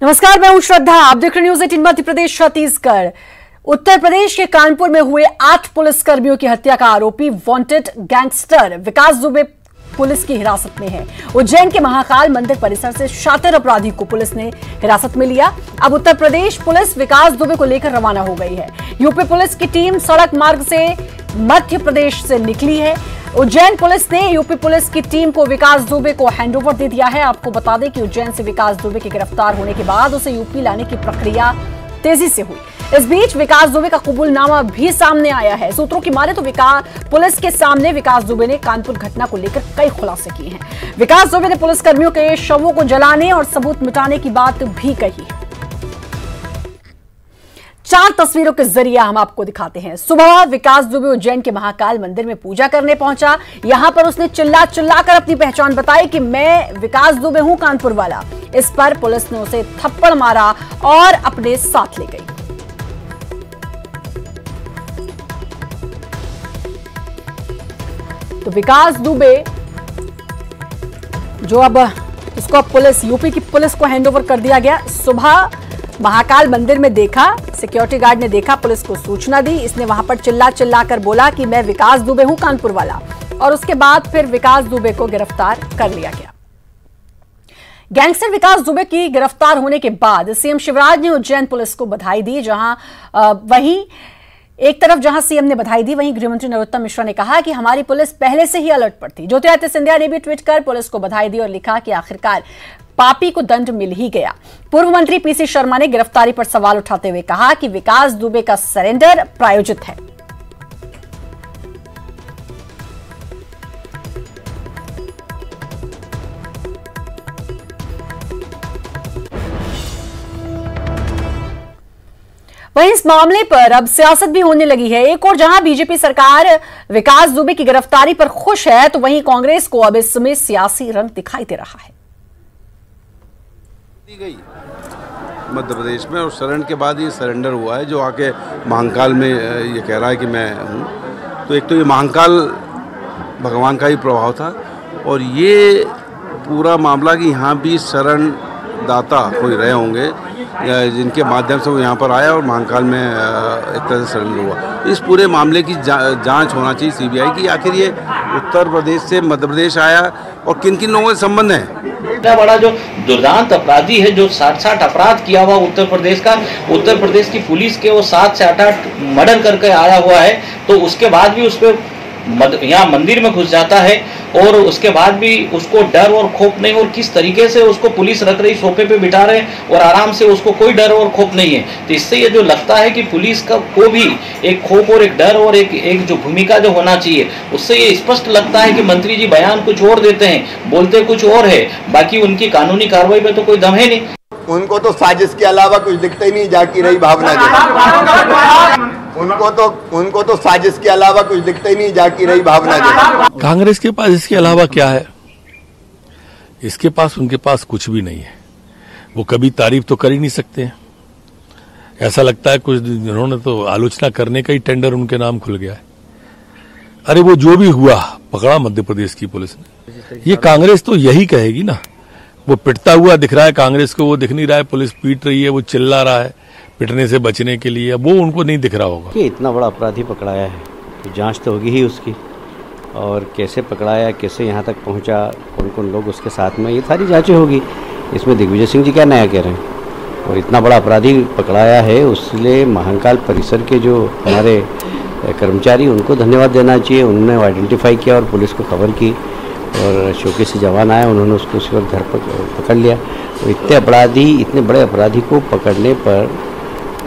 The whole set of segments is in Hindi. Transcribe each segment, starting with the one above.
नमस्कार, मैं हूं श्रद्धा। आप देख रहे न्यूज 18 मध्य प्रदेश छत्तीसगढ़। उत्तर प्रदेश के कानपुर में हुए 8 पुलिसकर्मियों की हत्या का आरोपी वांटेड गैंगस्टर विकास दुबे पुलिस की हिरासत में है। उज्जैन के महाकाल मंदिर परिसर से शातिर अपराधी को पुलिस ने हिरासत में लिया। अब उत्तर प्रदेश पुलिस विकास दुबे को लेकर रवाना हो गई है। यूपी पुलिस की टीम सड़क मार्ग से मध्य प्रदेश से निकली है। उज्जैन पुलिस ने यूपी पुलिस की टीम को विकास दुबे को हैंडओवर दे दिया है। आपको बता दें कि उज्जैन से विकास दुबे के गिरफ्तार होने के बाद उसे यूपी लाने की प्रक्रिया तेजी से हुई। इस बीच विकास दुबे का कबूलनामा भी सामने आया है। सूत्रों की माने तो पुलिस के सामने विकास दुबे ने कानपुर घटना को लेकर कई खुलासे किए हैं। विकास दुबे ने पुलिसकर्मियों के शवों को जलाने और सबूत मिटाने की बात भी कही है। 4 तस्वीरों के जरिए हम आपको दिखाते हैं। सुबह विकास दुबे उज्जैन के महाकाल मंदिर में पूजा करने पहुंचा। यहां पर उसने चिल्ला चिल्लाकर अपनी पहचान बताई कि मैं विकास दुबे हूं, कानपुर वाला। इस पर पुलिस ने उसे थप्पड़ मारा और अपने साथ ले गई। तो विकास दुबे जो अब इसको पुलिस यूपी की पुलिस को हैंडओवर कर दिया गया। सुबह महाकाल मंदिर में देखा, सिक्योरिटी गार्ड ने देखा, पुलिस को सूचना दी। इसने वहां पर चिल्ला चिल्लाकर बोला कि मैं विकास दुबे हूं, कानपुर वाला। और उसके बाद फिर विकास दुबे को गिरफ्तार कर लिया गया। गैंगस्टर विकास दुबे की गिरफ्तार होने के बाद सीएम शिवराज ने उज्जैन पुलिस को बधाई दी। वहीं एक तरफ जहां सीएम ने बधाई दी, वहीं गृहमंत्री नरोत्तम मिश्रा ने कहा कि हमारी पुलिस पहले से ही अलर्ट पर थी। ज्योतिरादित्य सिंधिया ने भी ट्वीट कर पुलिस को बधाई दी और लिखा कि आखिरकार पापी को दंड मिल ही गया। पूर्व मंत्री पीसी शर्मा ने गिरफ्तारी पर सवाल उठाते हुए कहा कि विकास दुबे का सरेंडर प्रायोजित है। वहीं इस मामले पर अब सियासत भी होने लगी है। एक और जहां बीजेपी सरकार विकास दुबे की गिरफ्तारी पर खुश है, तो वहीं कांग्रेस को अब इसमें सियासी रंग दिखाई दे रहा है। दी गई मध्य प्रदेश में और शरण के बाद ये सरेंडर हुआ है, जो आके महाकाल में ये कह रहा है कि मैं हूँ। तो एक तो ये महाकाल भगवान का ही प्रभाव था, और ये पूरा मामला कि यहाँ भी शरण दाता कोई रहे होंगे जिनके माध्यम से वो यहाँ पर आया और महाकाल में एक तरह से सरेंडर हुआ। इस पूरे मामले की जांच होना चाहिए सीबीआई की। आखिर ये उत्तर प्रदेश से मध्य प्रदेश आया और किन किन लोगों से संबंध है। इतना बड़ा जो दुर्दांत अपराधी है, जो 60 अपराध किया हुआ उत्तर प्रदेश का, उत्तर प्रदेश की पुलिस के वो 7 से 8 मर्डर करके आया हुआ है, तो उसके बाद भी उस पर यहाँ मंदिर में घुस जाता है और उसके बाद भी उसको डर और खौफ नहीं। और किस तरीके से उसको पुलिस रख रही, सोफे पे बिठा रहे और आराम से, उसको कोई डर और खौफ नहीं है। तो इससे ये जो लगता है कि पुलिस का को भी एक खौफ और एक डर और एक जो भूमिका जो होना चाहिए, उससे ये स्पष्ट लगता है कि मंत्री जी बयान कुछ और देते हैं, बोलते कुछ और है, बाकी उनकी कानूनी कार्रवाई में तो कोई दम है नहीं। उनको तो साजिश के अलावा कुछ दिखता ही नहीं, जाकी रही भावना जी। उनको तो साजिश के अलावा कुछ दिखता ही नहीं, जाकी रही भावना जी। कांग्रेस के पास इसके अलावा क्या है? इसके पास, उनके पास कुछ भी नहीं है। वो कभी तारीफ तो कर ही नहीं सकते। ऐसा लगता है कुछ उन्होंने तो आलोचना करने का ही टेंडर उनके नाम खुल गया है। अरे वो जो भी हुआ पकड़ा मध्य प्रदेश की पुलिस ने। ये कांग्रेस तो यही कहेगी ना। वो पिटता हुआ दिख रहा है कांग्रेस को, वो दिख नहीं रहा है पुलिस पीट रही है, वो चिल्ला रहा है पिटने से बचने के लिए, वो उनको नहीं दिख रहा होगा। कि इतना बड़ा अपराधी पकड़ाया है तो जांच तो होगी ही उसकी, और कैसे पकड़ाया, कैसे यहाँ तक पहुँचा, कौन कौन लोग उसके साथ में, ये सारी जांचें होगी। इसमें दिग्विजय सिंह जी क्या नया कह रहे हैं? और इतना बड़ा अपराधी पकड़ाया है, उसलिए महाकाल परिसर के जो हमारे कर्मचारी, उनको धन्यवाद देना चाहिए। उन्होंने आइडेंटिफाई किया और पुलिस को खबर की और चौकी से जवान आए, उन्होंने उसको उसी वक्त घर पर पकड़ लिया। तो इतने बड़े अपराधी को पकड़ने पर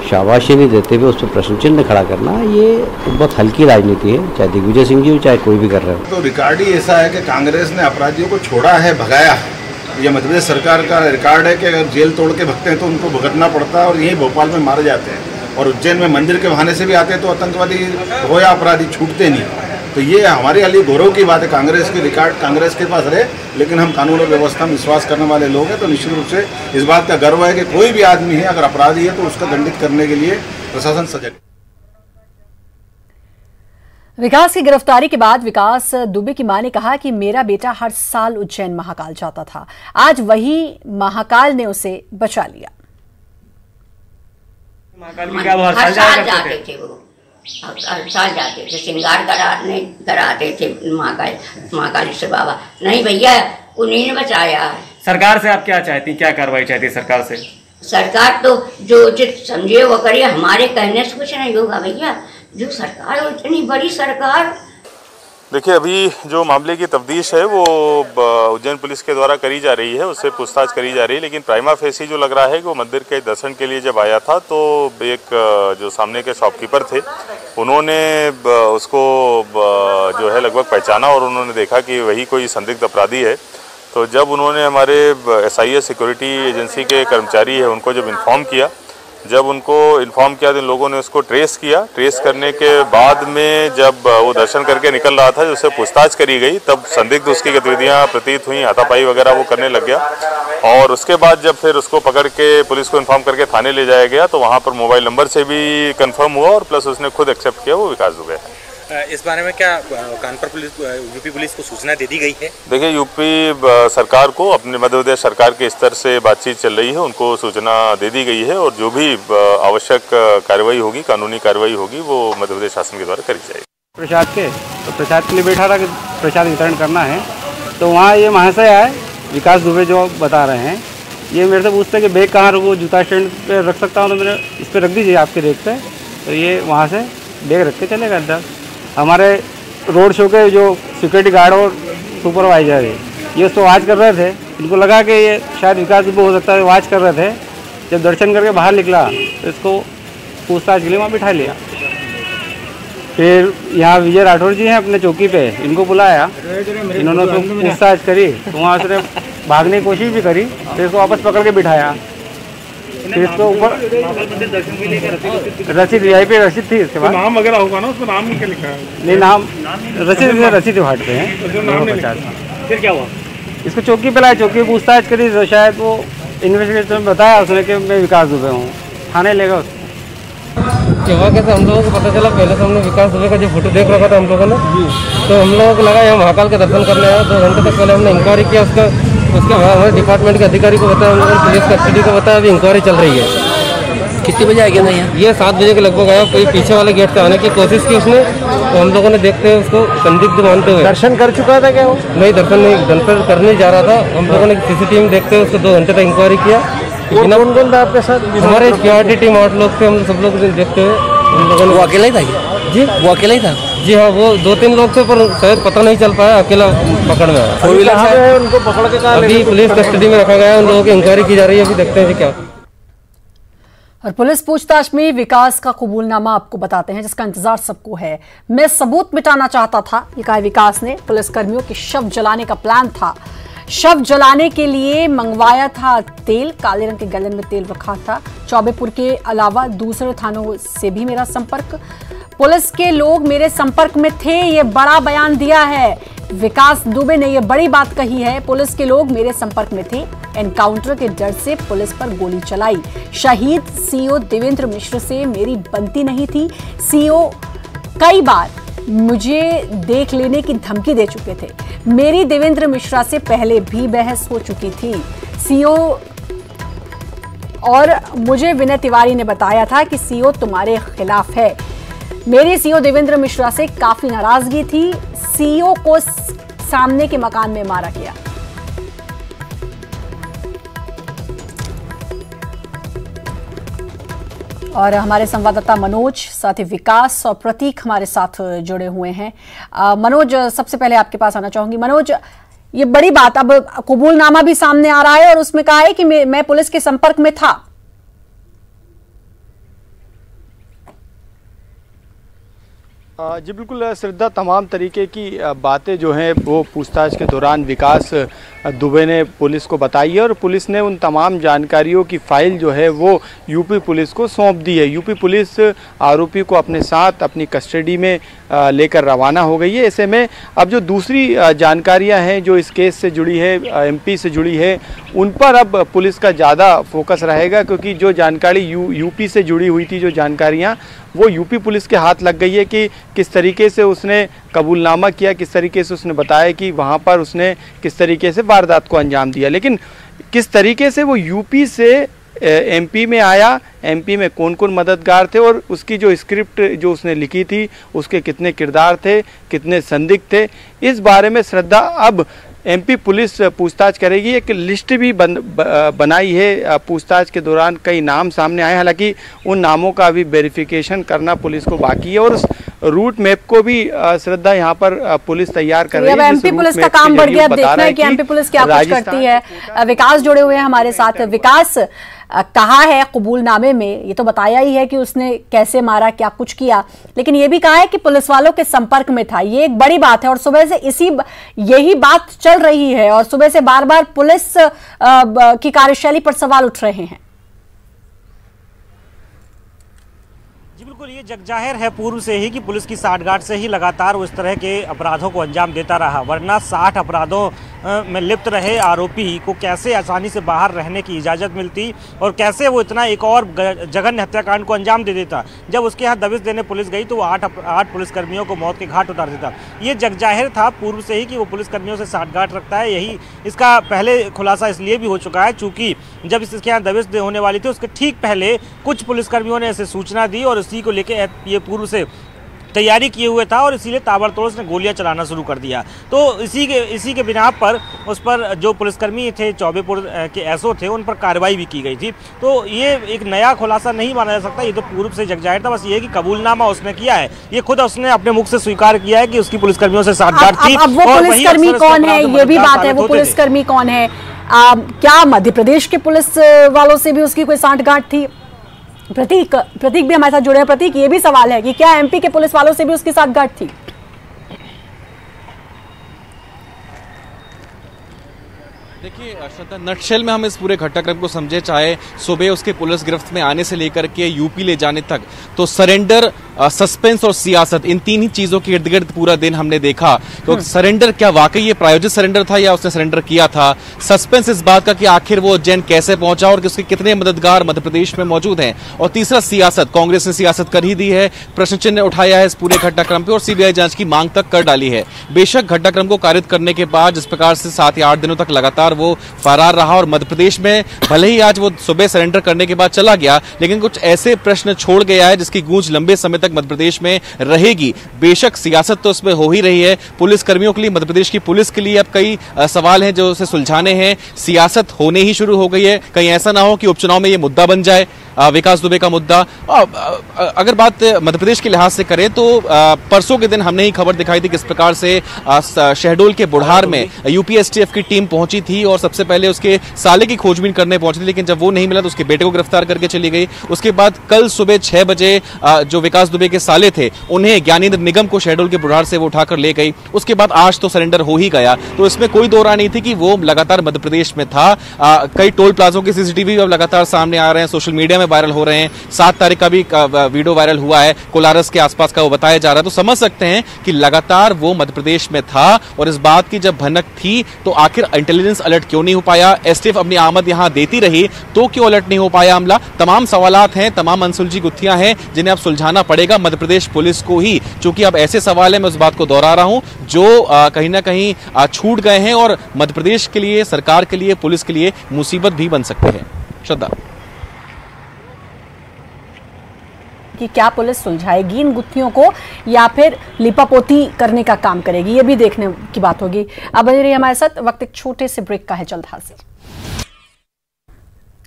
शाबाशी नहीं देते हुए उस पर प्रश्न चिन्ह खड़ा करना, ये बहुत हल्की राजनीति है, चाहे दिग्विजय सिंह जी हो चाहे कोई भी कर रहे हो। तो रिकॉर्ड ही ऐसा है कि कांग्रेस ने अपराधियों को छोड़ा है, भगाया। ये मध्य प्रदेश सरकार का रिकॉर्ड है कि अगर जेल तोड़ के भगते हैं तो उनको भुगतना पड़ता है, और यही भोपाल में मारे जाते हैं। और उज्जैन में मंदिर के बहाने से भी आते हैं, तो आतंकवादी हो या अपराधी छूटते नहीं। तो ये हमारे लिए गौरव की बात है। कांग्रेस की रिकॉर्ड कांग्रेस के पास रहे, लेकिन हम कानून और व्यवस्था में विश्वास करने वाले लोग हैं। तो निश्चित रूप से इस बात का गर्व है कि कोई भी आदमी है अगर अपराधी है तो उसका दंडित करने के लिए प्रशासन सजग। विकास की गिरफ्तारी के बाद विकास दुबे की मां ने कहा कि मेरा बेटा हर साल उज्जैन महाकाल जाता था, आज वही महाकाल ने उसे बचा लिया। हर साल जाते थे वो, हर साल जाते थे, श्रृंगार कराते थे महाकाली से बाबा। नहीं भैया, उन्हीं ने बचाया है। सरकार से आप क्या चाहती, क्या कार्रवाई चाहती है सरकार से? सरकार तो जो उचित समझे वो करे, हमारे कहने से कुछ नहीं होगा भैया। जो सरकार है इतनी बड़ी सरकार। देखिए, अभी जो मामले की तफ्तीश है वो उज्जैन पुलिस के द्वारा करी जा रही है, उससे पूछताछ करी जा रही है। लेकिन प्राइमा फेसी जो लग रहा है कि वो मंदिर के दर्शन के लिए जब आया था तो एक जो सामने के शॉपकीपर थे उन्होंने उसको जो है लगभग पहचाना और उन्होंने देखा कि वही कोई संदिग्ध अपराधी है। तो जब उन्होंने हमारे SIS सिक्योरिटी एजेंसी के कर्मचारी है उनको जब इन्फॉर्म किया, तो इन लोगों ने उसको ट्रेस किया। ट्रेस करने के बाद में जब वो दर्शन करके निकल रहा था, उससे पूछताछ करी गई, तब संदिग्ध उसकी गतिविधियां प्रतीत हुई, हाथापाई वगैरह वो करने लग गया। और उसके बाद जब फिर उसको पकड़ के पुलिस को इन्फॉर्म करके थाने ले जाया गया तो वहाँ पर मोबाइल नंबर से भी कंफर्म हुआ और प्लस उसने खुद एक्सेप्ट किया वो विकास दुबे है। इस बारे में क्या कानपुर पुलिस, यूपी पुलिस को सूचना दे दी गई है? देखिए, यूपी सरकार को अपने मध्य प्रदेश सरकार के स्तर से बातचीत चल रही है, उनको सूचना दे दी गई है और जो भी आवश्यक कार्रवाई होगी, कानूनी कार्रवाई होगी, वो मध्य प्रदेश शासन के द्वारा करी जाएगी। प्रसाद के लिए बैठा था कि प्रसाद वितरण करना है, तो वहाँ ये महाशय आए, विकास दुबे जो बता रहे हैं, ये मेरे से पूछते कि बैग कहाँ रखो, जूता स्टैंड पे रख सकता हूँ, तो मैंने इस पर रख दीजिए आपके रेक पे। तो ये वहाँ से बैग रख के चले गए अंदर। हमारे रोड शो के जो सिक्योरिटी गार्ड और सुपरवाइजर है ये उसको वॉच कर रहे थे, इनको लगा कि ये शायद विकास दुबे हो सकता है, वॉच कर रहे थे। जब दर्शन करके बाहर निकला तो इसको पूछताछ के लिए वहाँ बिठा लिया। फिर यहाँ विजय राठौर जी हैं अपने चौकी पे, इनको बुलाया, इन्होंने उसको पूछताछ करी, तो वहाँ से भागने की कोशिश भी करी, फिर इसको वापस पकड़ के बिठाया। फिर इसको ऊपर रसीद VIP रसीद थी, इसके बाद नाम वगैरह होगा ना, उसमें नाम क्या लिखा है? नहीं, नाम रसीद फाटते हैं। फिर क्या हुआ? इसको चौकी पे लाया, चौकी पूछताछ करी तो शायद वो इन्वेस्टिगेशन में बताया उसने कि मैं विकास दुबे हूँ, थाने ले गया उसको। हुआ कैसे, हम लोगों को पता चला, पहले तो हमने विकास दुबे का जो फोटो देख रखा था हम लोगों ने, तो हम लोगों को लगा यहाँ महाकाल के दर्शन करने आया। 2 घंटे तक पहले हमने इंक्वायरी किया, उसके हमारे डिपार्टमेंट के अधिकारी को बताया, हम लोगों ने पुलिस कस्टडी को बताया, अभी इंक्वायरी चल रही है। कितने बजे आ गया था यहाँ? ये 7 बजे के लगभग आया, कोई पीछे वाले गेट से आने की कोशिश की उसने, तो हम लोगों ने देखते हुए उसको संदिग्ध मानते हुए। दर्शन कर चुका था क्या वो? नहीं, दर्शन करने जा रहा था। हम लोगों ने CCTV में देखते हुए उसको 2 घंटे तक इंक्वायरी किया। कौन कौन था आपके साथ? हमारे सिक्योरिटी टीम 8 लोग थे, हम सब लोग देखते हुए हम लोगों ने। वो अकेला ही था जी? वो अकेला ही था जी? हाँ, वो 2-3 लोग थे, पर शायद पता नहीं चल पाया, अकेला पकड़ में आया। 4 व्हीलर से उनको पकड़ के अभी पुलिस कस्टडी में रखा गया है, उन लोगों की इंक्वायरी की जा रही है, अभी देखते हैं क्या। और पुलिस पूछताछ में विकास का कबूलनामा आपको बताते हैं, जिसका इंतजार सबको है। मैं सबूत मिटाना चाहता था, ये कहा विकास ने। पुलिसकर्मियों के शव जलाने का प्लान था। शव जलाने के लिए मंगवाया था तेल, काले रंग के गैलन में तेल रखा था। चौबेपुर के अलावा दूसरे थानों से भी मेरा संपर्क, पुलिस के लोग मेरे संपर्क में थे, ये बड़ा बयान दिया है विकास दुबे ने। ये बड़ी बात कही है, पुलिस के लोग मेरे संपर्क में थे, एनकाउंटर के डर से पुलिस पर गोली चलाई। शहीद CO देवेंद्र मिश्र से मेरी बनती नहीं थी। CO कई बार मुझे देख लेने की धमकी दे चुके थे। मेरी देवेंद्र मिश्रा से पहले भी बहस हो चुकी थी। CO और मुझे विनय तिवारी ने बताया था कि CO तुम्हारे खिलाफ है। मेरी CO देवेंद्र मिश्रा से काफी नाराजगी थी। CO को सामने के मकान में मारा गया। और हमारे संवाददाता मनोज, साथ ही विकास और प्रतीक हमारे साथ जुड़े हुए हैं। मनोज, सबसे पहले आपके पास आना चाहूंगी। मनोज, ये बड़ी बात, अब कबूलनामा भी सामने आ रहा है और उसमें कहा है कि मैं पुलिस के संपर्क में था। जी बिल्कुल श्रद्धा, तमाम तरीके की बातें जो हैं वो पूछताछ के दौरान विकास दुबे ने पुलिस को बताई है और पुलिस ने उन तमाम जानकारियों की फाइल जो है वो यूपी पुलिस को सौंप दी है। यूपी पुलिस आरोपी को अपने साथ अपनी कस्टडी में लेकर रवाना हो गई है। ऐसे में अब जो दूसरी जानकारियां हैं जो इस केस से जुड़ी है, MP से जुड़ी है, उन पर अब पुलिस का ज़्यादा फोकस रहेगा, क्योंकि जो जानकारी यूपी से जुड़ी हुई थी, जो जानकारियां, वो यूपी पुलिस के हाथ लग गई है कि किस तरीके से उसने कबूलनामा किया, किस तरीके से उसने बताया कि वहाँ पर उसने किस तरीके से वारदात को अंजाम दिया। लेकिन किस तरीके से वो यूपी से एमपी में आया, एमपी में कौन कौन मददगार थे और उसकी जो स्क्रिप्ट जो उसने लिखी थी उसके कितने किरदार थे, कितने संदिग्ध थे, इस बारे में श्रद्धा अब एमपी पुलिस पूछताछ करेगी। एक लिस्ट भी बनाई है, पूछताछ के दौरान कई नाम सामने आए, हालांकि उन नामों का अभी वेरिफिकेशन करना पुलिस को बाकी है और उस रूट मैप को भी श्रद्धा यहाँ पर पुलिस तैयार कर रही है। एमपी पुलिस का काम बढ़ गया, देखना है कि एमपी पुलिस क्या कुछ करती है। विकास जुड़े हुए हैं हमारे साथ। विकास, कहा है कबूलनामे में, ये तो बताया ही है कि उसने कैसे मारा, क्या कुछ किया, लेकिन ये भी कहा है कि पुलिस वालों के संपर्क में था। ये एक बड़ी बात है और सुबह से यही बात चल रही है और सुबह से बार बार पुलिस की कार्यशैली पर सवाल उठ रहे हैं। बिल्कुल, ये जगजाहिर है पूर्व से ही कि पुलिस की साठगांठ से ही लगातार वो इस तरह के अपराधों को अंजाम देता रहा, वरना 60 अपराधों में लिप्त रहे आरोपी को कैसे आसानी से बाहर रहने की इजाज़त मिलती और कैसे वो इतना एक और जघन्य हत्याकांड को अंजाम दे देता। जब उसके यहाँ दबिश देने पुलिस गई तो वो 8 पुलिसकर्मियों को मौत के घाट उतार देता। ये जगजाहिर था पूर्व से ही कि वो पुलिसकर्मियों से साठगांठ रखता है। यही इसका पहले खुलासा इसलिए भी हो चुका है चूँकि जब इसके यहाँ दबिश होने वाली थी उसके ठीक पहले कुछ पुलिसकर्मियों ने ऐसे सूचना दी और इसी को लेके ये पूर्व से तैयारी किए हुए था और इसीलिए ताबड़तोड़ उसने गोलियां चलाना शुरू कर दिया। तो इसी के बिना पर उस पर जो पुलिसकर्मी थे चौबेपुर के एसओ थे उन पर कार्रवाई भी की गई थी। तो ये एक नया खुलासा नहीं माना जा सकता, ये तो पूर्व से जगजाहिर था। बस ये कि कबूलनामा उसने किया है, ये खुद उसने अपने मुख से स्वीकार किया है कि उसकी पुलिसकर्मियों से साठगांठ थी। अब वो पुलिसकर्मी कौन है, ये भी बात है, वो पुलिसकर्मी कौन है? क्या मध्य प्रदेश के पुलिस वालों से भी उसकी कोई साठगांठ थी? प्रतीक भी हमारे साथ जुड़े हैं। प्रतीक, ये भी सवाल है कि क्या एमपी के पुलिस वालों से भी उसकी साठगांठ थी? देखिए श्रद्धा, नटशेल में हम इस पूरे घटनाक्रम को समझे, चाहे सुबह उसके पुलिस गिरफ्त में आने से लेकर के यूपी ले जाने तक, तो सरेंडर, सस्पेंस और सियासत, इन तीन ही चीजों के इर्द गिर्द पूरा दिन हमने देखा। तो सरेंडर क्या वाकई ये प्रायोजित सरेंडर था या उसने सरेंडर किया था? सस्पेंस इस बात का कि आखिर वो उज्जैन कैसे पहुंचा और उसके कितने मददगार मध्य प्रदेश में मौजूद हैं। और तीसरा सियासत, कांग्रेस ने सियासत कर ही दी है, प्रश्न चिन्ह उठाया है इस पूरे घटनाक्रम पे और सीबीआई जांच की मांग तक कर डाली है। बेशक घटनाक्रम को कारित करने के बाद जिस प्रकार से 7 या 8 दिनों तक लगातार वो फरार रहा और मध्य प्रदेश में भले ही आज वो सुबह सरेंडर करने के बाद चला गया, लेकिन कुछ ऐसे प्रश्न छोड़ गया है जिसकी गूंज लंबे समय तक मध्य प्रदेश में रहेगी। बेशक सियासत तो उसमें हो ही रही है, पुलिस कर्मियों के लिए, मध्य प्रदेश की पुलिस के लिए अब कई सवाल हैं जो उसे सुलझाने हैं। सियासत होने ही शुरू हो गई है, कहीं ऐसा ना हो कि उपचुनाव में ये मुद्दा बन जाए, विकास दुबे का मुद्दा। अगर बात मध्य प्रदेश के लिहाज से करें तो परसों के दिन हमने ही खबर दिखाई थी किस प्रकार से शहडोल के बुढ़ार में यूपीएसटीएफ की टीम पहुंची थी और सबसे पहले उसके साले की खोजबीन करने पहुंची थी, लेकिन जब वो नहीं मिला तो उसके बेटे को गिरफ्तार करके चली गई। उसके बाद कल सुबह 6 बजे जो विकास दुबे के साले थे उन्हें ज्ञानेंद्र निगम को शहडोल के बुढ़ार से वो उठाकर ले गई। उसके बाद आज तो सरेंडर हो ही गया, तो इसमें कोई दो राय नहीं थी कि वो लगातार मध्य प्रदेश में था। कई टोल प्लाजों के सीसीटीवी अब लगातार सामने आ रहे हैं, सोशल मीडिया में वायरल हो रहे हैं। 7 तारीख का भी वीडियो वायरल हुआ है, कोलारस के आसपास का वो बताया जा रहा है। तो समझ सकते हैं कि लगातार वो मध्य प्रदेश में था और इस बात की जब भनक थी तो आखिर इंटेलिजेंस अलर्ट क्यों नहीं हो पाया? एसटीएफ अपनी आमद यहां देती रही तो क्यों अलर्ट नहीं हो पाया अमला? तमाम सवालात हैं, तमाम अनसुलझी गुत्थियां हैं जिन्हें अब सुलझाना पड़ेगा मध्य प्रदेश पुलिस को ही, क्योंकि अब ऐसे सवाल है, मैं उस बात को दोहरा रहा हूं, जो कहीं ना कहीं छूट गए हैं और मध्य प्रदेश के लिए, सरकार के लिए, पुलिस के लिए मुसीबत भी बन सकते हैं। श्रद्धा, कि क्या पुलिस सुलझाएगी इन गुत्थियों को या फिर लिपापोती करने का काम करेगी, ये भी देखने की बात होगी। अब बने रहिए हमारे साथ, वक्त एक छोटे से ब्रेक का है, जल्द हाजिर।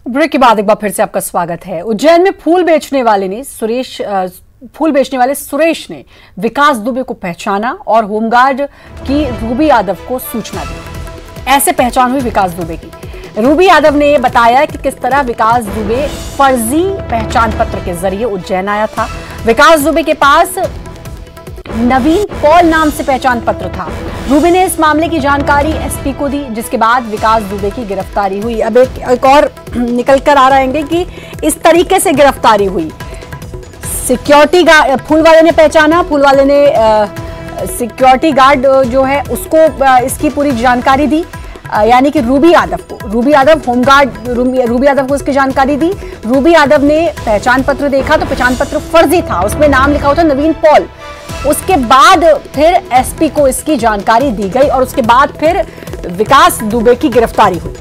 ब्रेक के बाद एक बार फिर से आपका स्वागत है। उज्जैन में फूल बेचने वाले सुरेश ने विकास दुबे को पहचाना और होमगार्ड की रूबी यादव को सूचना दी। ऐसे पहचान हुई विकास दुबे की। रूबी यादव ने बताया कि किस तरह विकास दुबे फर्जी पहचान पत्र के जरिए उज्जैन आया था। विकास दुबे के पास नवीन पॉल नाम से पहचान पत्र था। रूबी ने इस मामले की जानकारी एसपी को दी, जिसके बाद विकास दुबे की गिरफ्तारी हुई। अब एक और निकल कर आ रहे हैं कि इस तरीके से गिरफ्तारी हुई। सिक्योरिटी गार्ड, फूल वाले ने पहचाना, फूल वाले ने सिक्योरिटी गार्ड जो है उसको इसकी पूरी जानकारी दी, यानी कि Ruby Yadav home guard Ruby Yadav को उसकी जानकारी दी। रूबी यादव ने पहचान पत्र देखा तो पहचान पत्र फर्जी था, उसमें नाम लिखा हुआ था नवीन पॉल। उसके बाद फिर एसपी को इसकी जानकारी दी गई और उसके बाद फिर विकास दुबे की गिरफ्तारी हुई।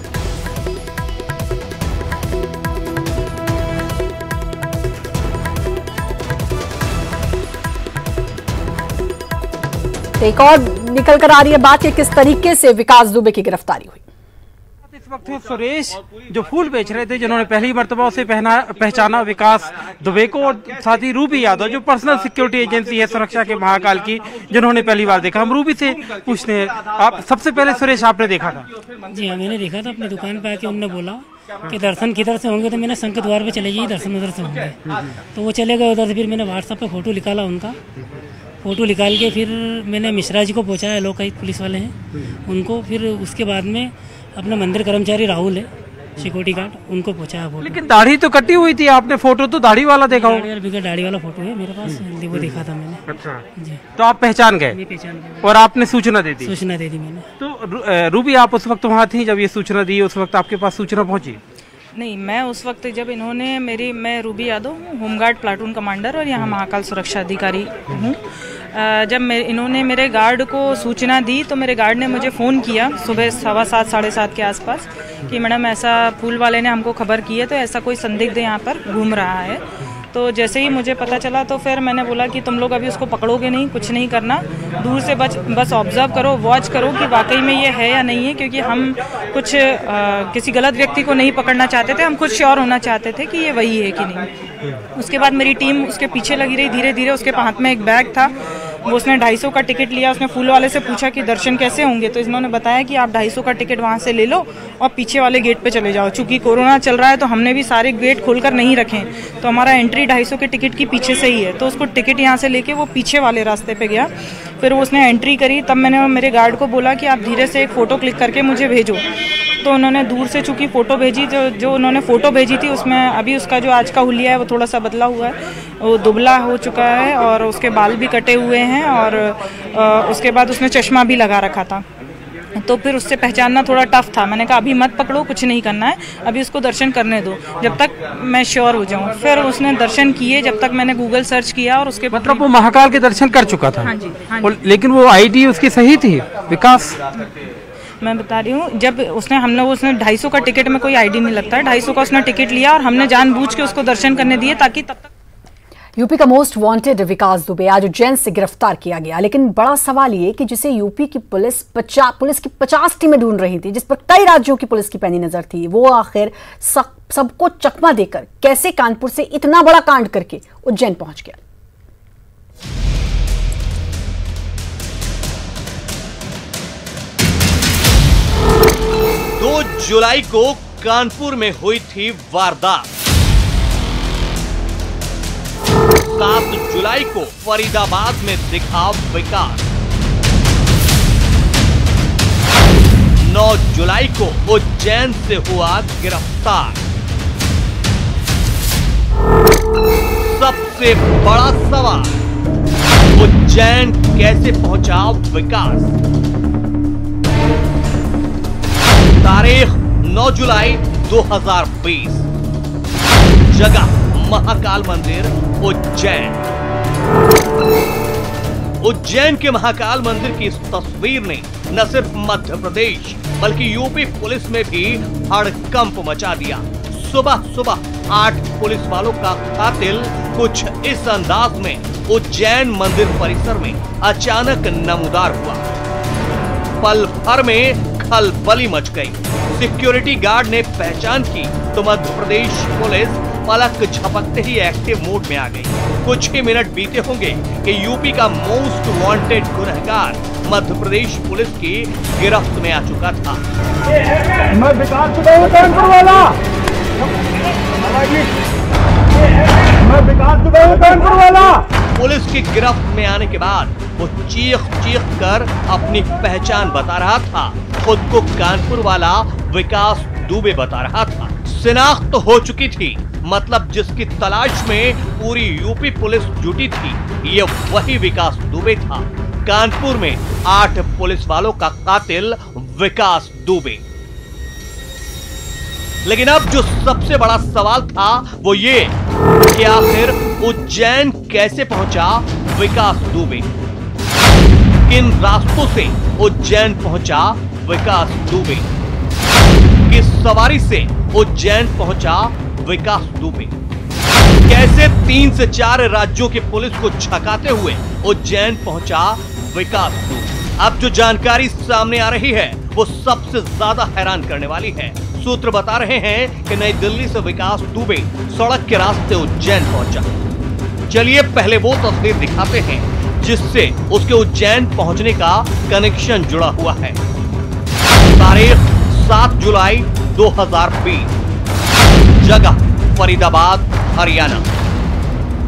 एक और निकल कर आ रही है बात कि किस तरीके से विकास दुबे की गिरफ्तारी हुई। इस वक्त सुरेश जो फूल बेच रहे थे, जिन्होंने पहली मर्तबा उसे पहचाना विकास दुबे को, और साथ ही रूबी यादव जो पर्सनल सिक्योरिटी एजेंसी है सुरक्षा के महाकाल की, जिन्होंने पहली बार देखा। हम रूबी से पूछते हैं, आप सबसे पहले सुरेश आपने देखा था? जी हाँ, मैंने देखा था। अपनी दुकान पे आके उन्होंने बोला कि दर्शन किधर से होंगे, तो मैंने संघ के द्वार पे चले जाइए, दर्शन उधर से होंगे। तो वो चले गए उधर से। फिर मैंने व्हाट्सएप पे फोटो निकाला उनका, फोटो निकाल के फिर मैंने मिश्रा जी को पहुँचाया, लोकायुक्त पुलिस वाले हैं उनको। फिर उसके बाद में अपना मंदिर कर्मचारी राहुल है सिक्योरिटी गार्ड, उनको पहुँचाया फोटो। लेकिन दाढ़ी तो कटी हुई थी, आपने फोटो तो दाढ़ी वाला देखा हो? दाढ़ी वाला फोटो है मेरे पास, वो देखा था मैंने। अच्छा जी, तो आप पहचान गए? मैं पहचान गया। और आपने सूचना दे दी? सूचना दे दी मैंने। तो रूबी, आप उस वक्त वहाँ थी जब ये सूचना दी, उस वक्त आपके पास सूचना पहुँची? नहीं, मैं उस वक्त जब इन्होंने मैं रूबी यादव हूँ, होमगार्ड प्लाटून कमांडर और यहाँ महाकाल सुरक्षा अधिकारी हूँ। जब इन्होंने मेरे गार्ड को सूचना दी तो मेरे गार्ड ने मुझे फ़ोन किया सुबह 7:15 साढ़े 7 के आसपास कि मैडम ऐसा फूल वाले ने हमको खबर की है, तो ऐसा कोई संदिग्ध यहाँ पर घूम रहा है। तो जैसे ही मुझे पता चला तो फिर मैंने बोला कि तुम लोग अभी उसको पकड़ोगे नहीं, कुछ नहीं करना, दूर से बस ऑब्जर्व करो, वॉच करो कि वाकई में ये है या नहीं है, क्योंकि हम कुछ किसी गलत व्यक्ति को नहीं पकड़ना चाहते थे, हम खुद श्योर होना चाहते थे कि ये वही है कि नहीं। उसके बाद मेरी टीम उसके पीछे लगी रही, धीरे धीरे उसके हाथ में एक बैग था, वो उसने 250 का टिकट लिया। उसने फूल वाले से पूछा कि दर्शन कैसे होंगे, तो इन्होंने बताया कि आप 250 का टिकट वहाँ से ले लो और पीछे वाले गेट पे चले जाओ। चूंकि कोरोना चल रहा है तो हमने भी सारे गेट खोलकर नहीं रखे, तो हमारा एंट्री 250 के टिकट की पीछे से ही है। तो उसको टिकट यहाँ से लेके वो पीछे वाले रास्ते पे गया, फिर उसने एंट्री करी। तब मैंने मेरे गार्ड को बोला कि आप धीरे से एक फ़ोटो क्लिक करके मुझे भेजो। तो उन्होंने दूर से चूँकि फ़ोटो भेजी, जो उन्होंने फ़ोटो भेजी थी उसमें अभी उसका जो आज का हुलिया है वो थोड़ा सा बदला हुआ है, वो दुबला हो चुका है और उसके बाल भी कटे हुए हैं, और उसके बाद उसने चश्मा भी लगा रखा था। तो फिर उससे पहचानना थोड़ा टफ था। मैंने कहा अभी मत पकड़ो, कुछ नहीं करना है, अभी उसको दर्शन करने दो जब तक मैं श्योर हो जाऊं। फिर उसने दर्शन किए, जब तक मैंने गूगल सर्च किया, और उसके मतलब वो महाकाल के दर्शन कर चुका था? हाँ जी, हाँ जी। लेकिन वो आईडी उसकी सही थी विकास? मैं बता रही हूँ, जब उसने 250 का टिकट में कोई आईडी नहीं लगता है, 250 का उसने टिकट लिया और हमने जानबूझ के उसको दर्शन करने दिए ताकि तब तक। यूपी का मोस्ट वांटेड विकास दुबे आज उज्जैन से गिरफ्तार किया गया, लेकिन बड़ा सवाल ये कि जिसे यूपी की पुलिस की 50 टीमें ढूंढ रही थी, जिस पर कई राज्यों की पुलिस की पैनी नजर थी, वो आखिर सबको चकमा देकर कैसे कानपुर से इतना बड़ा कांड करके उज्जैन पहुंच गया। 2 जुलाई को कानपुर में हुई थी वारदात। 7 जुलाई को फरीदाबाद में दिखा विकास। 9 जुलाई को उज्जैन से हुआ गिरफ्तार। सबसे बड़ा सवाल, उज्जैन कैसे पहुंचा विकास? तारीख 9 जुलाई 2020, जगह महाकाल मंदिर उज्जैन। उज्जैन के महाकाल मंदिर की इस तस्वीर ने न सिर्फ मध्य प्रदेश बल्कि यूपी पुलिस में भी हड़कंप मचा दिया। सुबह सुबह 8 पुलिस वालों का कातिल कुछ इस अंदाज में उज्जैन मंदिर परिसर में अचानक नमूदार हुआ। पल भर में खलबली मच गई। सिक्योरिटी गार्ड ने पहचान की तो मध्य प्रदेश पुलिस पलक झपकते ही एक्टिव मोड में आ गई। कुछ ही मिनट बीते होंगे कि यूपी का मोस्ट वांटेड गुनहगार मध्य प्रदेश पुलिस की गिरफ्त में आ चुका था। मैं विकास दुबे कानपुर वाला, मैं विकास दुबे कानपुर वाला। पुलिस की गिरफ्त में आने के बाद वो चीख चीख कर अपनी पहचान बता रहा था। खुद को कानपुर वाला विकास दुबे बता रहा था। शिनाख्त तो हो चुकी थी, मतलब जिसकी तलाश में पूरी यूपी पुलिस जुटी थी, ये वही विकास दुबे था। कानपुर में 8 पुलिस वालों का कातिल विकास दुबे। लेकिन अब जो सबसे बड़ा सवाल था वो ये कि आखिर उज्जैन कैसे पहुंचा विकास दुबे? किन रास्तों से उज्जैन पहुंचा विकास दुबे? किस सवारी से उज्जैन पहुंचा विकास दुबे? कैसे 3 से 4 राज्यों की पुलिस को झकाते हुए उज्जैन पहुंचा विकास दुबे। अब जो जानकारी सामने आ रही है वो सबसे ज्यादा हैरान करने वाली है। सूत्र बता रहे हैं कि नई दिल्ली से विकास दुबे सड़क के रास्ते उज्जैन पहुंचा। चलिए पहले वो तस्वीर दिखाते हैं जिससे उसके उज्जैन पहुंचने का कनेक्शन जुड़ा हुआ है। तारीख 7 जुलाई 2020, जगह फरीदाबाद, हरियाणा।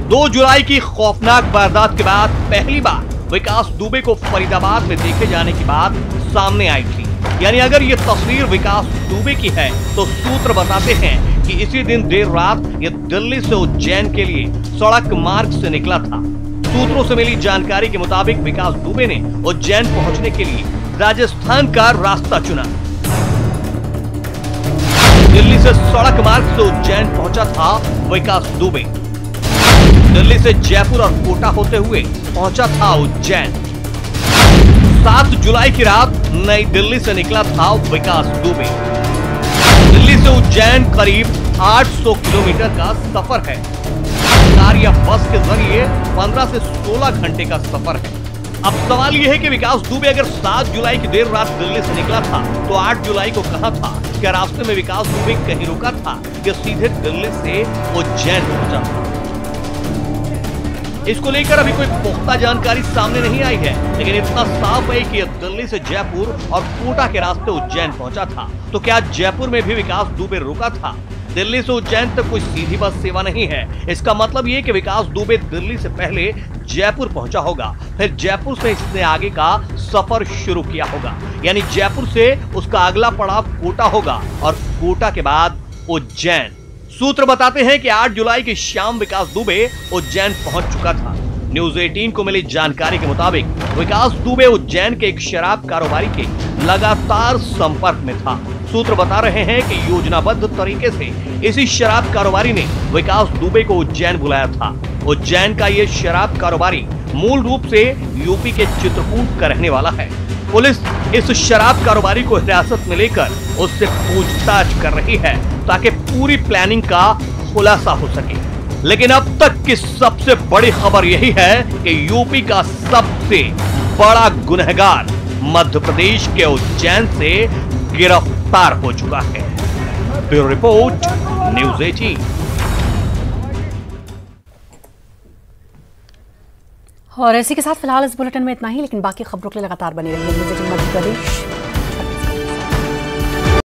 2 जुलाई की खौफनाक वारदात के बाद पहली बार विकास दुबे को फरीदाबाद में देखे जाने की बात सामने आई थी। यानी अगर ये तस्वीर विकास दुबे की है तो सूत्र बताते हैं कि इसी दिन देर रात ये दिल्ली से उज्जैन के लिए सड़क मार्ग से निकला था। सूत्रों से मिली जानकारी के मुताबिक विकास दुबे ने उज्जैन पहुंचने के लिए राजस्थान का रास्ता चुना। दिल्ली से सड़क मार्ग से उज्जैन पहुंचा था विकास दुबे। दिल्ली से जयपुर और कोटा होते हुए पहुंचा था उज्जैन। 7 जुलाई की रात नई दिल्ली से निकला था विकास दुबे। दिल्ली से उज्जैन करीब 800 किलोमीटर का सफर है। कार या बस के जरिए 15 से 16 घंटे का सफर है। अब सवाल यह है कि विकास दुबे अगर 7 जुलाई की देर रात दिल्ली से निकला था तो 8 जुलाई को कहां था? क्या रास्ते में विकास दुबे कहीं रुका था या सीधे दिल्ली से उज्जैन पहुंचा था? इसको लेकर अभी कोई पुख्ता जानकारी सामने नहीं आई है, लेकिन इतना साफ है कि यह दिल्ली से जयपुर और कोटा के रास्ते उज्जैन पहुंचा था। तो क्या जयपुर में भी विकास दुबे रुका था? दिल्ली से उज्जैन तक कोई सीधी बस सेवा नहीं है। इसका मतलब ये कि विकास दुबे दिल्ली से पहले जयपुर पहुंचा होगा, फिर जयपुर से इसने आगे का सफर शुरू किया होगा। यानी जयपुर से उसका अगला पड़ाव कोटा होगा और कोटा के बाद उज्जैन। सूत्र बताते हैं कि 8 जुलाई की शाम विकास दुबे उज्जैन पहुंच चुका था। न्यूज 18 को मिली जानकारी के मुताबिक विकास दुबे उज्जैन के एक शराब कारोबारी के लगातार संपर्क में था। सूत्र बता रहे हैं कि योजनाबद्ध तरीके से इसी शराब कारोबारी ने विकास दुबे को उज्जैन बुलाया था। उज्जैन का ये शराब कारोबारी मूल रूप से यूपी के चित्रकूट का रहने वाला है। पुलिस इस शराब कारोबारी को हिरासत में लेकर उससे पूछताछ कर रही है ताकि पूरी प्लानिंग का खुलासा हो सके। लेकिन अब तक की सबसे बड़ी खबर यही है कि यूपी का सबसे बड़ा गुनहगार मध्य प्रदेश के उज्जैन से गिरफ्तार हो चुका है। Bureau report, news 18। और इसी के साथ फिलहाल इस बुलेटिन में इतना ही, लेकिन बाकी खबरों के लिए लगातार बने रहिए न्यूज़ 18 मध्य प्रदेश।